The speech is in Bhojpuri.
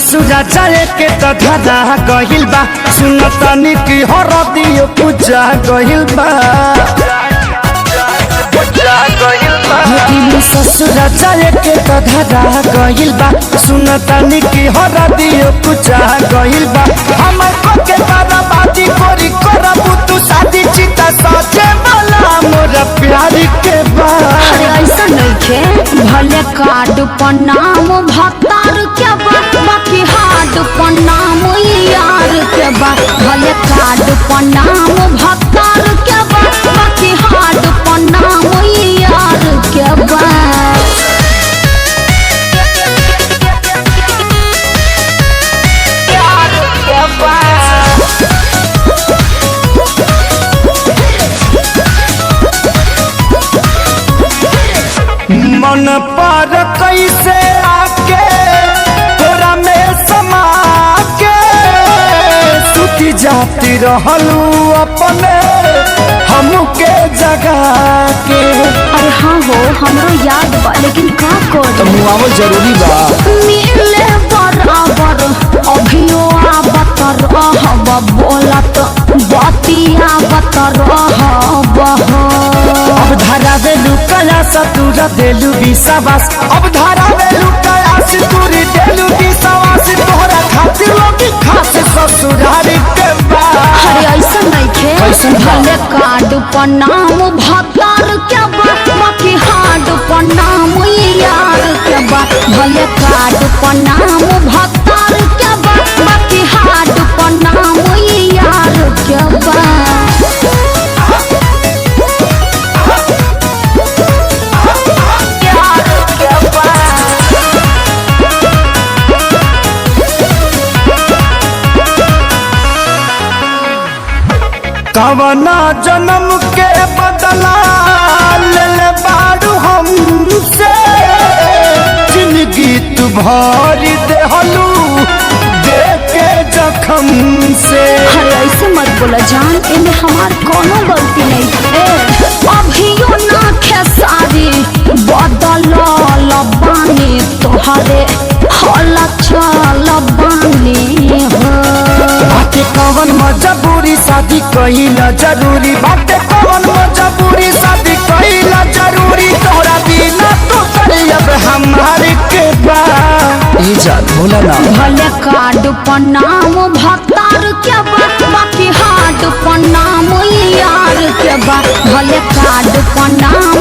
ससुरा जाए के तो धरा गहिल बा सुनतनी की हरदियो पूजा गहिल बा ससुरा जाए के तो धरा गहिल बा सुनतनी की हरदियो पूजा गहिल बा हमर को के बर्बादी कोरी करबू तू शादी चिता सजे वाला मोर प्यार के बा। अरे ऐसा नइखे भले कार्ड पर नाम भतार के बा बाकी हार्ड पर नाम यार के बा। भले कार्ड पर नाम भतार के बा बाकी हार्ड पर नाम यार के बा। मन पर कैसे आके तोरा में समा के सुती जाती रहलू अपने हमके जगा के। अरे हाँ हो हमरो याद बा लेकिन का कर मुआवल जरूरी बा मिले बराबर अभियो आवत रहब बोलत बतिया बत रहब। अब धारा वेलू कया सतुर देलू विश्वास अब धारा वेलू कया सतुर देलू विश्वास तोहरा खातिर लोगी खास ससुराल के बा। अरे ऐसा नइखे भले कार्ड पर नाम भतार के बा बाकी हार्ड पर नाम यार के बा। भले कार्ड पर नाम भतार के बा बाकी हार्ड पर नाम यार के बा। कवना जन्म के बदला ले बारू हमसे जिंदगी तू भरी देहलू देखे जखम से। अरे ऐसे मत बोला जान इनमें हमार कोनो गलती नहीं है। अभियो ना खेसारी बदल लबानी तोहरे हल चल बानी हो। बाटे कवन मजबूरी शादी कहिला जरूरी बाटे कवन मजबूरी शादी कहिला जरूरी तोरा बिना तो अब हमारे के बा। ई जान बोला ना भले कार्ड पर नाम भतार के बा बाकी हार्ड पर नाम यार के बा। भले कार्ड पर नाम